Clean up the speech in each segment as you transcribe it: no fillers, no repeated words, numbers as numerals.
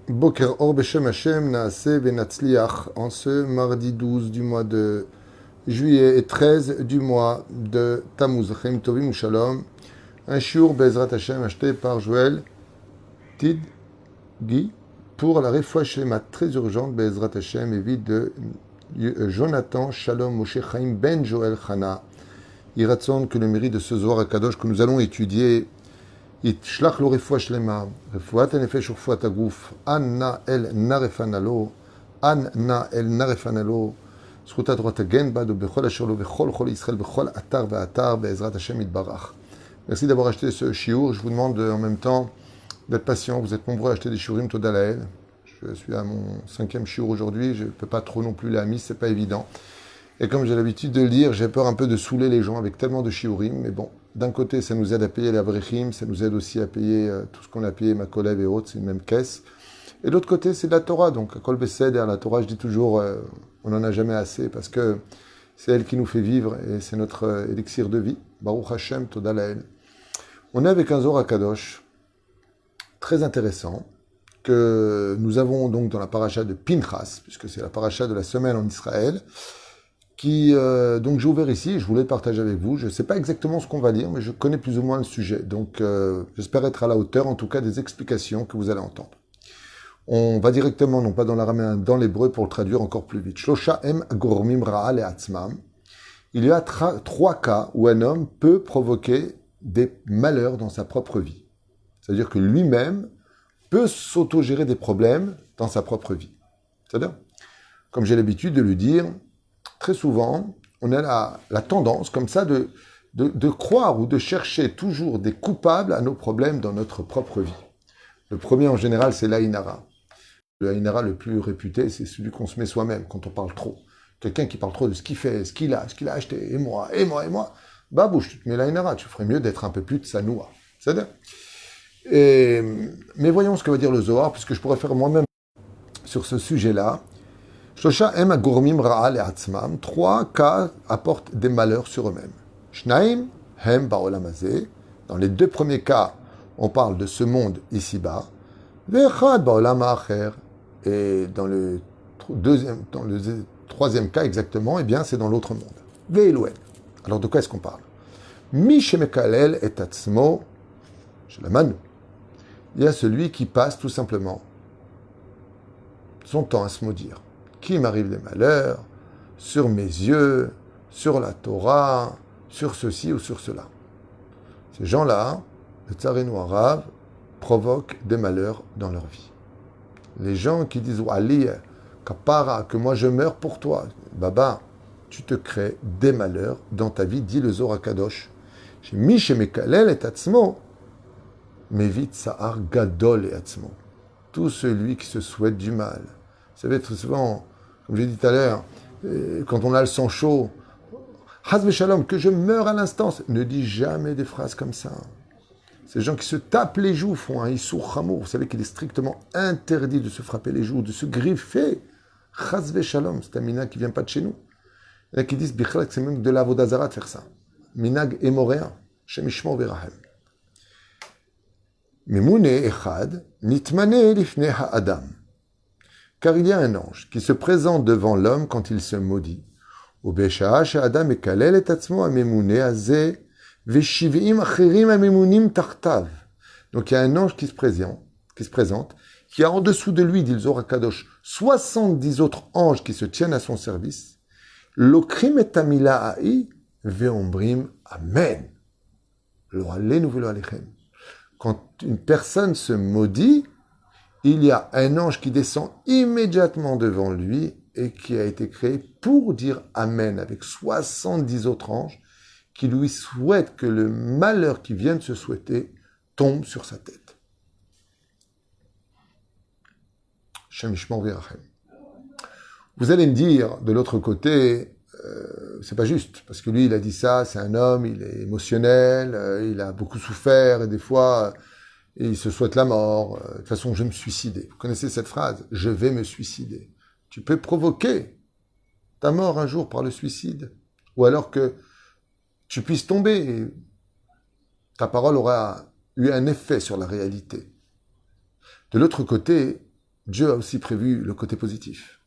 Boker Or Beshem Hashem Naase Venatzliach en ce mardi 12 du mois de juillet et 13 du mois de Tammuz. Chaim Tovim Shalom. Un shiur Bezrat Hashem acheté par Joël Tidgi pour la réfoua shlema très urgente Bezrat Hashem et vie de Jonathan Shalom Moshe Chaim Ben Joël Chana. Il raconte que le mérite de ce Zohar HaKadosh que nous allons étudier ישלח לו רפואה שלמה, רפואת הנפש ורפואת הגוף, אנא אל נרפנה לו, אנא אל נרפנה לו, זכות התורה תגן בעדו בכל אשר לו, וכל חולי ישראל, בכל אתר ואתר, בעזרת השם יתברך. Merci d'avoir acheté ce shiur. Je vous demande en même temps d'être patient. Vous êtes nombreux à acheter des shiurim Toda Lael. Je suis à mon 5e shiur aujourd'hui. Je ne peux pas trop non plus la mise, c'est pas évident. Et comme j'ai l'habitude de le dire, j'ai peur un peu de saouler les gens avec tellement de shiurim. Mais bon, d'un côté, ça nous aide à payer la brechim, ça nous aide aussi à payer tout ce qu'on a payé, ma collègue et autres, c'est une même caisse. Et de l'autre côté, c'est de la Torah. Donc, à Kol Besed et à la Torah, je dis toujours, on n'en a jamais assez parce que c'est elle qui nous fait vivre et c'est notre élixir de vie. Baruch Hashem, Toda Lael. On est avec un Zohar HaKadosh très intéressant que nous avons donc dans la paracha de Pinchas, puisque c'est la paracha de la semaine en Israël, qui, donc j'ai ouvert ici, je voulais le partager avec vous. Je ne sais pas exactement ce qu'on va lire, mais je connais plus ou moins le sujet. Donc j'espère être à la hauteur, en tout cas, des explications que vous allez entendre. On va directement, non pas dans l'araméen, dans l'hébreu, pour le traduire encore plus vite. Shlosha em gormim ra'a le'atzmam. Il y a trois cas où un homme peut provoquer des malheurs dans sa propre vie. C'est-à-dire que lui-même peut s'autogérer des problèmes dans sa propre vie. C'est-à-dire, comme j'ai l'habitude de le dire, très souvent, on a la tendance comme ça de croire ou de chercher toujours des coupables à nos problèmes dans notre propre vie. Le premier en général, c'est l'Aïnara. Le Aïnara le plus réputé, c'est celui qu'on se met soi-même quand on parle trop. Quelqu'un qui parle trop de ce qu'il fait, ce qu'il a acheté, et moi. Bah bouge, tu te mets l'Aïnara, tu ferais mieux d'être un peu plus de Sanoua. C'est-à-dire. Mais voyons ce que va dire le Zohar, puisque je pourrais faire moi-même sur ce sujet-là. Shlosha em agormim ra'a le'atzmam. Trois cas apportent des malheurs sur eux-mêmes. Shnaim hem ba'olam hazeh. Dans les deux premiers cas, on parle de ce monde ici-bas. Ve'echad ba'olam ha'acher. Et dans le troisième cas exactement, eh bien, c'est dans l'autre monde. Ve'elouen. Alors de quoi est-ce qu'on parle? Mi shemekalel et atzmo shelamanu. Il y a celui qui passe tout simplement son temps à se maudire. Qui m'arrive des malheurs, sur mes yeux, sur la Torah, sur ceci ou sur cela. Ces gens-là, le Tsarenu arabe, provoquent des malheurs dans leur vie. Les gens qui disent « Ali, kapara, que moi je meurs pour toi », Baba, tu te crées des malheurs dans ta vie, dit le Zohar HaKadosh. « Mi shemekalel et atzmo, mevit sa'ar gadol et atzmo » tout celui qui se souhaite du mal. Vous savez, très souvent, comme j'ai dit tout à l'heure, quand on a le sang chaud, Hazve Shalom, que je meurs à l'instant, ne dis jamais des phrases comme ça. Ces gens qui se tapent les joues font un Issour Chamour. Vous savez qu'il est strictement interdit de se frapper les joues, de se griffer. Hazve Shalom, c'est un minag qui ne vient pas de chez nous. Il y en a qui disent, Bichlak, c'est même de la Vodazara de faire ça. Minag émoréen, Shem Ishmo Verahem. Memune Echad, Nitmane Lifne Ha'adam. Car il y a un ange qui se présente devant l'homme quand il se maudit. Ubesha'a she'adam mekalel et atzmo ha'memune hazeh ve'shiv'im acherim ha'memunim tartav. Donc il y a un ange qui se présente, qui a en dessous de lui, dit le Zohar HaKadosh, 70 autres anges qui se tiennent à son service. Lokrim et tamila ha'i ve'ombrim amen. Lo alenu ve'lo alechem. Quand une personne se maudit, il y a un ange qui descend immédiatement devant lui et qui a été créé pour dire Amen avec 70 autres anges qui lui souhaitent que le malheur qui vient de se souhaiter tombe sur sa tête. Shemishmor Virachem. Vous allez me dire, de l'autre côté, c'est pas juste, parce que lui, il a dit ça, c'est un homme, il est émotionnel, il a beaucoup souffert, et des fois, il se souhaite la mort. De toute façon, je vais me suicider. Vous connaissez cette phrase? Je vais me suicider. Tu peux provoquer ta mort un jour par le suicide, ou alors que tu puisses tomber, et ta parole aura eu un effet sur la réalité. De l'autre côté, Dieu a aussi prévu le côté positif.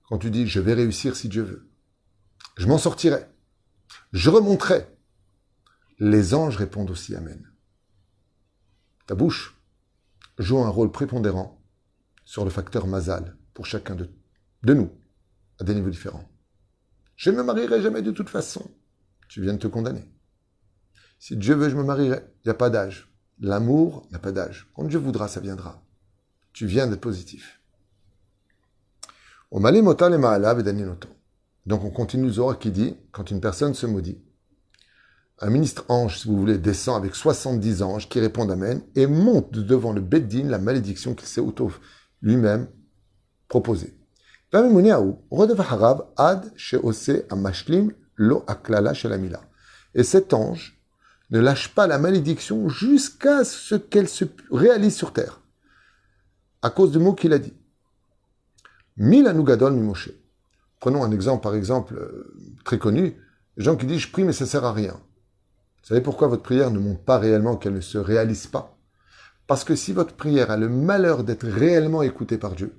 Quand tu dis « je vais réussir si Dieu veut »,« je m'en sortirai »,« je remonterai », les anges répondent aussi « Amen ». Ta bouche joue un rôle prépondérant sur le facteur mazal pour chacun de nous, à des niveaux différents. Je ne me marierai jamais de toute façon. Tu viens de te condamner. Si Dieu veut, je me marierai. Il n'y a pas d'âge. L'amour n'a pas d'âge. Quand Dieu voudra, ça viendra. Tu viens d'être positif. Donc on continue le Zohar qui dit, quand une personne se maudit, un ministre ange, si vous voulez, descend avec 70 anges qui répondent Amen et monte devant le Beddin la malédiction qu'il s'est auto lui-même proposée. Et cet ange ne lâche pas la malédiction jusqu'à ce qu'elle se réalise sur terre, à cause du mot qu'il a dit. Milanu gadol mi Moshe. Prenons un exemple, par exemple, très connu, les gens qui disent « je prie mais ça ne sert à rien ». Vous savez pourquoi votre prière ne monte pas réellement, qu'elle ne se réalise pas? Parce que si votre prière a le malheur d'être réellement écoutée par Dieu,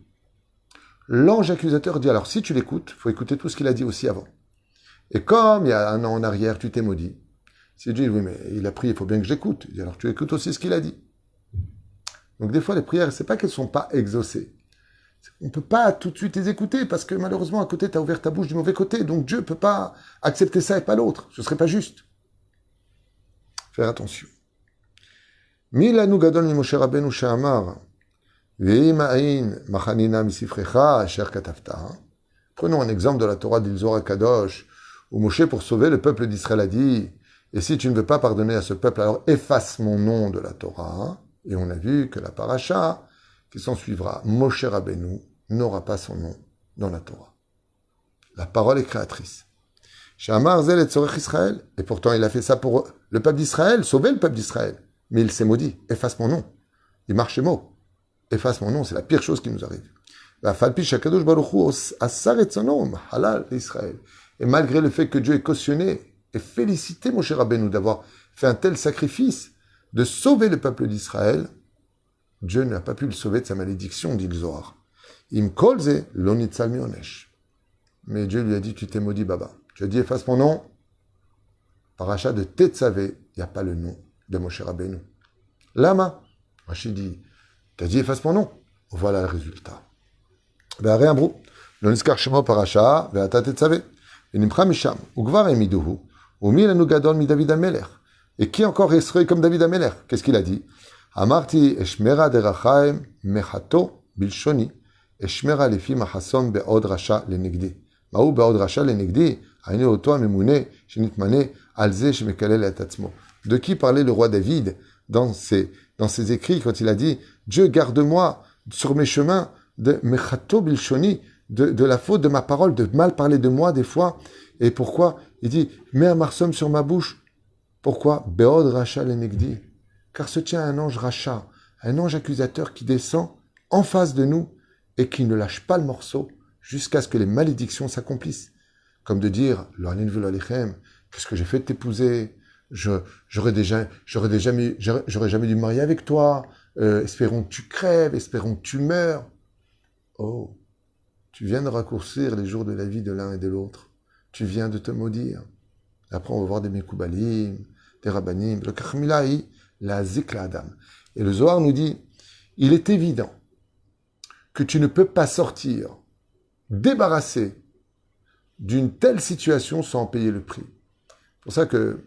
l'ange accusateur dit, alors si tu l'écoutes, il faut écouter tout ce qu'il a dit aussi avant. Et comme il y a un an en arrière, tu t'es maudit, si Dieu dit, oui, mais il a prié, il faut bien que j'écoute. Il dit, alors tu écoutes aussi ce qu'il a dit. Donc des fois, les prières, c'est pas qu'elles sont pas exaucées. On ne peut pas tout de suite les écouter, parce que malheureusement, à côté, tu as ouvert ta bouche du mauvais côté, donc Dieu ne peut pas accepter ça et pas l'autre. Ce serait pas juste. Faire attention. Milanu gadol mi Moshe Rabbeinu she'amar Prenons un exemple de la Torah d'Ilzor Kadosh, où Moshe, pour sauver le peuple d'Israël, a dit « Et si tu ne veux pas pardonner à ce peuple, alors efface mon nom de la Torah. » Et on a vu que la paracha qui s'en suivra, Moshe Rabbeinu, n'aura pas son nom dans la Torah. La parole est créatrice. She'amar zel et tzorech Israël. Et pourtant, il a fait ça pour le peuple d'Israël, sauver le peuple d'Israël. Mais il s'est maudit. Efface mon nom. Il marche mot. Efface mon nom, c'est la pire chose qui nous arrive. Et malgré le fait que Dieu ait cautionné et félicité Moshe Rabbeinu d'avoir fait un tel sacrifice, de sauver le peuple d'Israël, Dieu n'a pas pu le sauver de sa malédiction, dit le Zohar. Im kolze lo nitzal mionesh. Mais Dieu lui a dit, tu t'es maudit, Baba. Tu as dit, efface mon nom. Paracha de Tetzavé, il n'y a pas le nom de Moshe Rabbeinu. Lama. Rachid dit, tu as dit, efface mon nom. Voilà le résultat. Ve'are amru, lo nizkar shemo paracha, ve'ata Tetzavé. Ve'nimcha misham, ugvar emiduhu, umi lanu gadol mi David HaMelech. Et qui encore serait comme David HaMelech? Qu'est-ce qu'il a dit? Amarti eshmera derachaim mechato bilshoni, eshmera lefi machasom be'od rasha lenegdi. Ma'u be'od rasha lenegdi, ayne oto amemune, shenitmane, alze shemekalel et atzmo. De qui parlait le roi David dans ses écrits quand il a dit « Dieu, garde-moi sur mes chemins de mechato bilshoni, de la faute de ma parole, de mal parler de moi des fois. » Et pourquoi? Il dit « Mets un marsom sur ma bouche. » Pourquoi? Be'od rasha lenegdi. Car se tient un ange racha, un ange accusateur qui descend en face de nous et qui ne lâche pas le morceau jusqu'à ce que les malédictions s'accomplissent. Comme de dire, qu'est-ce que j'ai fait de t'épouser? J'aurais jamais dû me marier avec toi. Espérons que tu crèves, espérons que tu meurs. Oh, tu viens de raccourcir les jours de la vie de l'un et de l'autre. Tu viens de te maudire. Après, on va voir des Mekoubalim, des Rabbanim, le Kachmilaï, la Zikla Adam. Et le Zohar nous dit, il est évident que tu ne peux pas sortir débarrassé d'une telle situation sans en payer le prix. C'est pour ça que,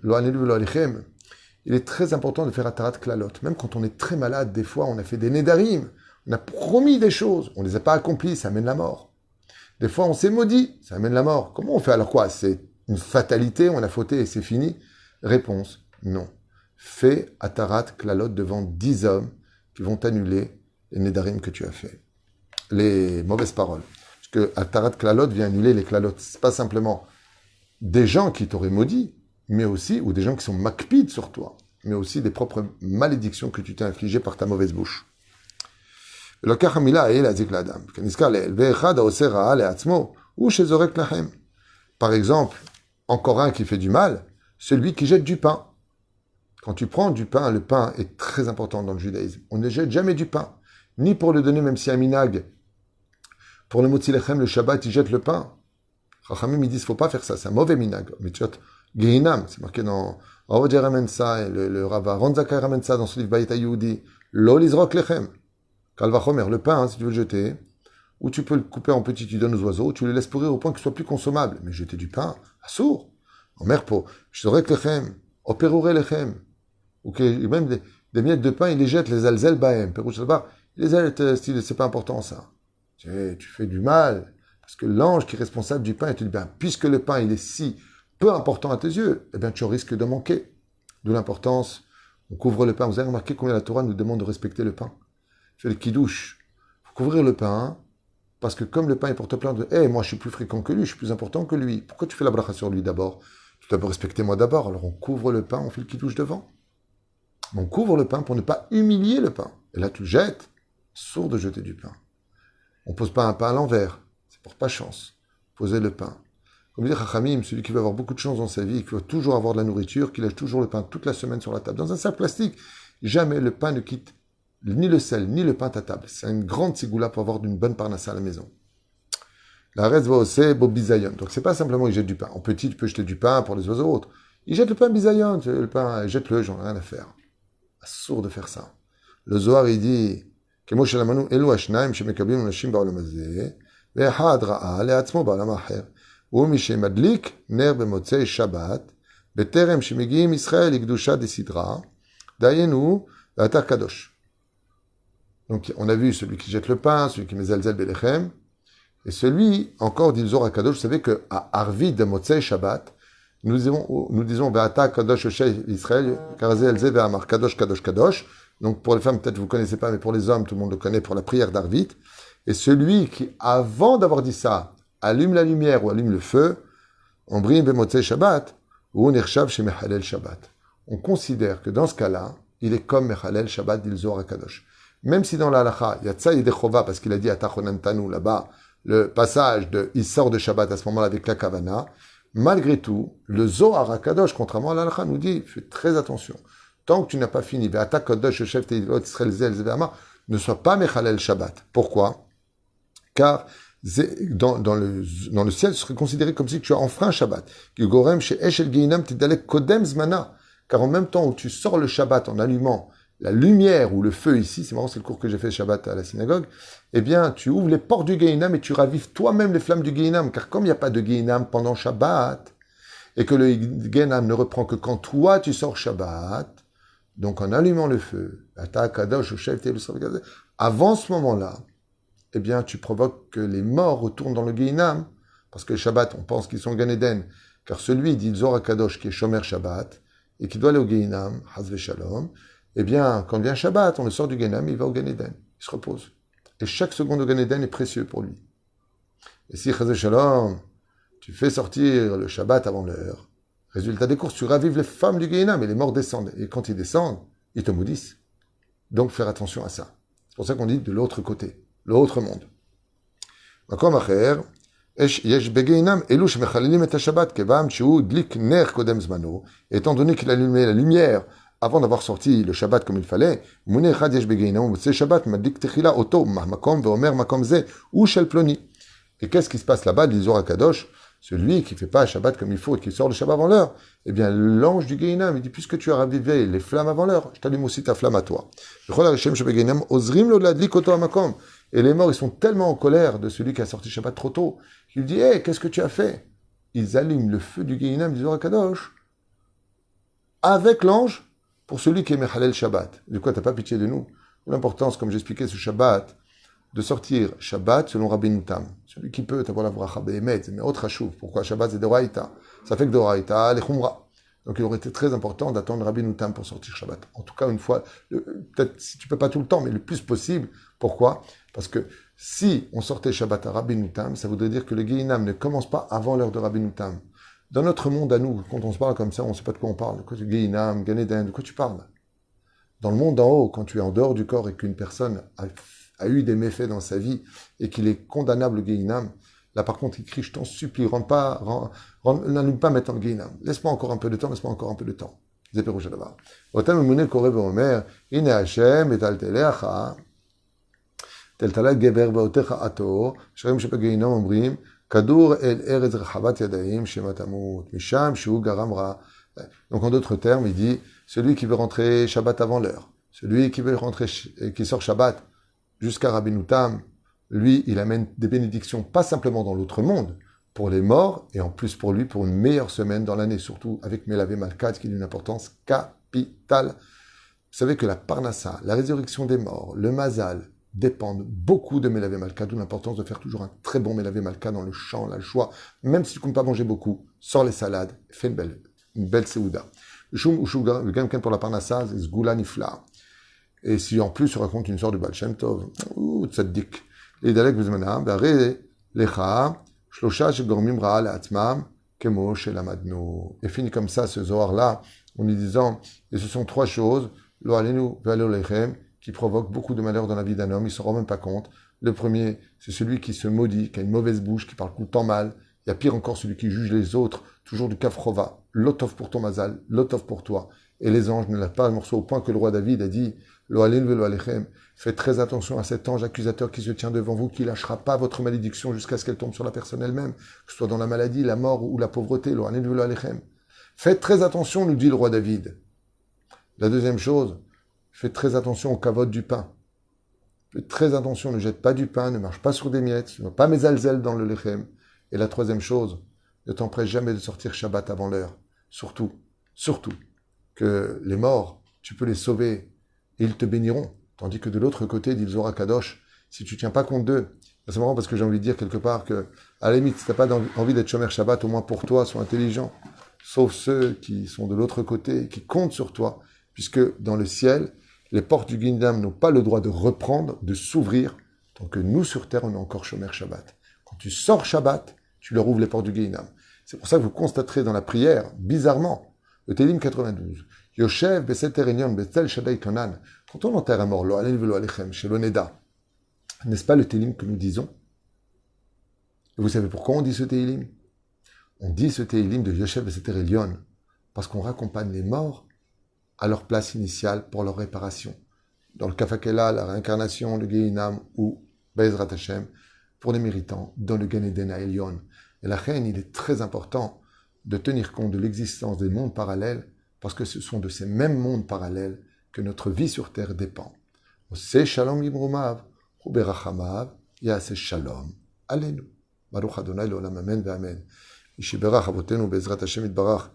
il est très important de faire Atarat Klalot. Même quand on est très malade, des fois, on a fait des Nedarim, on a promis des choses, on ne les a pas accomplies, ça amène la mort. Des fois, on s'est maudit, ça amène la mort. Comment on fait alors quoi? C'est une fatalité, on a fauté et c'est fini? Réponse, non. Fais Atarat Klalot devant 10 hommes qui vont annuler les Nedarim que tu as fait. Les mauvaises paroles. Parce que Atarat Klalot vient annuler les Klalot. C'est pas simplement des gens qui t'auraient maudit, mais aussi, ou des gens qui sont makpides sur toi, mais aussi des propres malédictions que tu t'es infligées par ta mauvaise bouche. Par exemple, encore un qui fait du mal, celui qui jette du pain. Quand tu prends du pain, le pain est très important dans le judaïsme. On ne jette jamais du pain. ni pour le donner, même si un minag, pour le motzi lechem, le Shabbat, il jette le pain. Chachamim, ils disent, faut pas faire ça, c'est un mauvais minag. Mais tu vois, Gehinam, c'est marqué dans Rav ramène ça, et le Rav Aaron Zakai ramène ça dans son livre Bayit Yehudi. Lo lizrok lechem. Kalvachomer, le pain, hein, si tu veux le jeter, ou tu peux le couper en petits, tu donnes aux oiseaux, ou tu le laisses pourrir au point qu'il soit plus consommable. Mais jeter du pain, assour. En merpo, shtorek lechem, operure lechem. Ou que même des miettes de pain, il les jette, les alzel baem. Pérouche là-bas, les zèles, c'est pas important ça. Tu fais du mal. Parce que l'ange qui est responsable du pain, il te dit, ben, puisque le pain, il est si peu important à tes yeux, eh bien, tu risques de manquer. D'où l'importance, on couvre le pain. Vous avez remarqué combien la Torah nous demande de respecter le pain. Fait le kidouche. Il faut couvrir le pain, parce que comme le pain est porte-plainte de, moi, je suis plus fréquent que lui, je suis plus important que lui. Pourquoi tu fais la bracha sur lui d'abord? Tu dois me respecter moi d'abord. Alors, on couvre le pain, on fait le kidouche devant. On couvre le pain pour ne pas humilier le pain. Et là, tu jettes. Sourd de jeter du pain. On pose pas un pain à l'envers. Pour pas chance, poser le pain. Comme dit Chachamim, celui qui veut avoir beaucoup de chance dans sa vie, qui veut toujours avoir de la nourriture, qui lâche toujours le pain toute la semaine sur la table. Dans un sac plastique, jamais le pain ne quitte ni le sel, ni le pain à ta table. C'est une grande sigoula pour avoir d'une bonne parnassa à la maison. La reste va aussi bobizayon. Donc c'est pas simplement il jette du pain. En petit, tu peux jeter du pain pour les oiseaux autres. Il jette le pain bizayon, le pain, jette-le, j'en ai rien à faire. Assourd de faire ça. Le Zohar, il dit, Kemo shelamanu elu ashnaim shemekablim nashim ba'olam hazeh. ואחד ראה לעצמו בעולם אחר. הוא מי שמדליק נר במוצאי שבת, בטרם שמגיעים ישראל לקדושה דסדרה, דיינו ואתה קדוש. Donc on a vu celui qui jette le pain, celui qui met zalzel belechem, et celui, encore dit le Zohar Kadosh, vous savez qu'à Arvid de Motzei Shabbat, nous disons Ve'ata Kadosh Shei Israël, Karazé Elze Ve'amar Kadosh Kadosh Kadosh. Donc pour les femmes, peut-être vous ne connaissez pas, mais pour les hommes, tout le monde le connaît pour la prière d'Arvid. Et celui qui, avant d'avoir dit ça, allume la lumière ou allume le feu, on brille Bemotzei Shabbat, ou Nirchav chez Mechalel Shabbat. On considère que dans ce cas-là, il est comme Mechalel Shabbat, dit le Zohar Kadosh. Même si dans la halacha, il y a Tsa Yedechova, parce qu'il a dit à Tachonantanu, là-bas, le passage de, il sort de Shabbat à ce moment-là avec la Kavana, malgré tout, le Zohar Kadosh, contrairement à la halacha, nous dit, fais très attention. Tant que tu n'as pas fini, Ve'ata Kadosh, chef Teilot, Israël Zel, Zevama, ne sois pas Mechalel Shabbat. Pourquoi? Car dans le ciel, ce serait considéré comme si tu as enfreint Shabbat. Car en même temps où tu sors le Shabbat en allumant la lumière ou le feu ici, c'est marrant, c'est le cours que j'ai fait Shabbat à la synagogue, eh bien, tu ouvres les portes du Gehinam et tu ravives toi-même les flammes du Gehinam. Car comme il n'y a pas de Gehinam pendant Shabbat, et que le Gehinam ne reprend que quand toi tu sors Shabbat, donc en allumant le feu, avant ce moment-là, eh bien, tu provoques que les morts retournent dans le Gehinam, parce que le Shabbat, on pense qu'ils sont au Gan Eden, car celui, dit Zohar Kadosh, qui est Shomer Shabbat, et qui doit aller au Gehinam, Hazve Shalom, eh bien, quand vient Shabbat, on le sort du Gehinam, il va au Gan Eden, il se repose. Et chaque seconde au Gan Eden est précieux pour lui. Et si, Hazve Shalom, tu fais sortir le Shabbat avant l'heure, résultat des courses, tu ravives les femmes du Gehinam, et les morts descendent. Et quand ils descendent, ils te maudissent. Donc, faire attention à ça. C'est pour ça qu'on dit de l'autre côté. l'autre monde. מקום אחר, יש בגיהינם אלו שמחללים את השבת, כיוון שהוא דליק נר קודם זמנו, étant donné qu'il allumait la lumière avant d'avoir sorti le Shabbat comme il fallait, מונה אחד יש בגיהינם ומוצא שבת, מדליק תחילה אותו מהמקום ואומר מקום זה הוא של פלוני. Et qu'est-ce qui se passe là-bas, dit Zohar Kadosh, celui qui ne fait pas Shabbat comme il faut et qui sort le Shabbat avant l'heure, eh bien l'ange du Gehinam, il dit, puisque tu as ravivé les flammes avant l'heure, je t'allume aussi ta flamme à toi. Et les morts, ils sont tellement en colère de celui qui a sorti Shabbat trop tôt, qu'il dit, hé, qu'est-ce que tu as fait? Ils allument le feu du Gehinam, dit Zohar Kadosh, avec l'ange, pour celui qui est Mechalel Shabbat. Du coup, tu n'as pas pitié de nous. L'importance, comme j'expliquais, ce Shabbat, de sortir Shabbat selon Rabbi Tam. Celui qui peut avoir la bracha be'emet, mais autre chouv. Pourquoi Shabbat c'est d'Oraïta? Ça fait que d'Oraïta, les Khumra. Donc il aurait été très important d'attendre Rabbi Tam pour sortir Shabbat. En tout cas, une fois, peut-être si tu peux pas tout le temps, mais le plus possible. Pourquoi? Parce que si on sortait Shabbat à Rabbi Tam, ça voudrait dire que le Gehinam ne commence pas avant l'heure de Rabbi Tam. Dans notre monde à nous, quand on se parle comme ça, on ne sait pas de quoi on parle. De quoi tu Gehinam, Gan Eden, de quoi tu parles? Dans le monde d'en haut, quand tu es en dehors du corps et qu'une personne a eu des méfaits dans sa vie et qu'il est condamnable au Gehinam, là par contre il crie, je t'en supplie, n'allume pas maintenant le Gehinam. Laisse-moi encore un peu de temps, laisse-moi encore un peu de temps. Zéperouche là-bas. Otam Mouné Koré Omer, Ine Hashem et Alteleacha. טלטלה גבר באותך עתו, שרים שבגיהינום אומרים, כדור אל ארץ רחבת ידיים, שמא תמות, משם שהוא גרם רע. Donc en d'autres termes, il dit, celui qui veut rentrer Shabbat avant l'heure, celui qui veut rentrer, qui sort Shabbat jusqu'à Rabbeinu Tam, lui, il amène des bénédictions, pas simplement dans l'autre monde, pour les morts, et en plus pour lui, pour une meilleure semaine dans l'année, surtout avec Melavé Malkat, qui a une importance capitale. Vous savez que la Parnassa, la résurrection des morts, le Mazal, dépendent beaucoup de Melavé Malkat, d'où l'importance de faire toujours un très bon Melavé Malkat dans le champ, la joie. Même si tu ne comptes pas manger beaucoup, sors les salades, fais une belle Seouda. Le Shum ou Shuga, le Gamken pour la Parnassa, c'est Zgoula Nifla. Et si en plus, tu racontes une sorte de Baal Shem Tov, ou Tzaddik, les Dalek Bezmanam, Baré, Lecha, Shlosha, Shegormim Ra'a, Atmam, Kemo, Shelamadno. Et finit comme ça ce Zohar-là, en lui disant, et ce sont trois choses, Lo Alenu, Ve'alo Lechem, qui provoquent beaucoup de malheur dans la vie d'un homme, il ne s'en rend même pas compte. Le premier, c'est celui qui se maudit, qui a une mauvaise bouche, qui parle tout le temps mal. Il y a pire encore celui qui juge les autres, toujours du kafrova, l'otov pour ton mazal, l'otov pour toi. Et les anges ne lèvent pas le morceau au point que le roi David a dit, Lo Alenu, Ve'alo Lechem, faites très attention à cet ange accusateur qui se tient devant vous, qui lâchera pas votre malédiction jusqu'à ce qu'elle tombe sur la personne elle-même, que ce soit dans la maladie, la mort ou la pauvreté. Lo Alenu, Ve'alo Lechem. Faites très attention, nous dit le roi David. La deuxième chose, faites très attention au kavod du pain. Faites très attention, ne jette pas du pain, ne marche pas sur des miettes, ne va pas mes alzel dans le lechem. Et la troisième chose, ne t'empresse jamais de sortir Shabbat avant l'heure. Surtout que les morts, tu peux les sauver et ils te béniront. Tandis que de l'autre côté, dit Zohar Kadosh, si tu tiens pas compte d'eux, c'est marrant parce que j'ai envie de dire quelque part que, à la limite, si t'as pas envie d'être Shomer Shabbat, au moins pour toi, sois intelligent. Sauf ceux qui sont de l'autre côté, qui comptent sur toi, puisque dans le ciel, les portes du Guindam n'ont pas le droit de reprendre, de s'ouvrir, tant que nous, sur terre, on est encore Shomer Shabbat. Quand tu sors Shabbat, tu leur ouvres les portes du Guindam. C'est pour ça que vous constaterez dans la prière, bizarrement, le Télim 92, Yoshev Beseter Enyon Betel Shaddai Kanan, quand on enterre un mort, Lo Alel Velo Alechem, chez l'Oneda, n'est-ce pas le Télim que nous disons? Et vous savez pourquoi on dit ce Télim? On dit ce Télim de Yoshev Beseter Enyon, parce qu'on raccompagne les morts à leur place initiale pour leur réparation. Dans le Kafakela, la réincarnation, le Gehinam ou Be'ezrat Hashem, pour les méritants, dans le Gan Eden Elyon. Et la reine, il est très important de tenir compte de l'existence des mondes parallèles, parce que ce sont de ces mêmes mondes parallèles que notre vie sur Terre dépend. Ose Shalom Yimrumav, Uberachamav, Yase Shalom, Alenu. Baruch Adonai L'Olam Amen Ve'Amen. Yishiberach Avotenu Be'ezrat Hashem Yitbarach,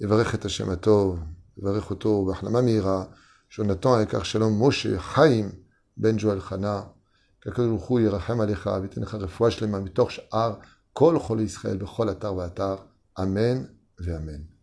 Yevarech et Hashem Atov, יברך אותו בהחלמה מהירה, שונתן היקר שלום משה חיים בן ג'ואל חנה, כקדוש ברוך הוא ירחם עליך ויתן לך רפואה שלמה מתוך שאר כל חולי ישראל בכל אתר ואתר, אמן ואמן.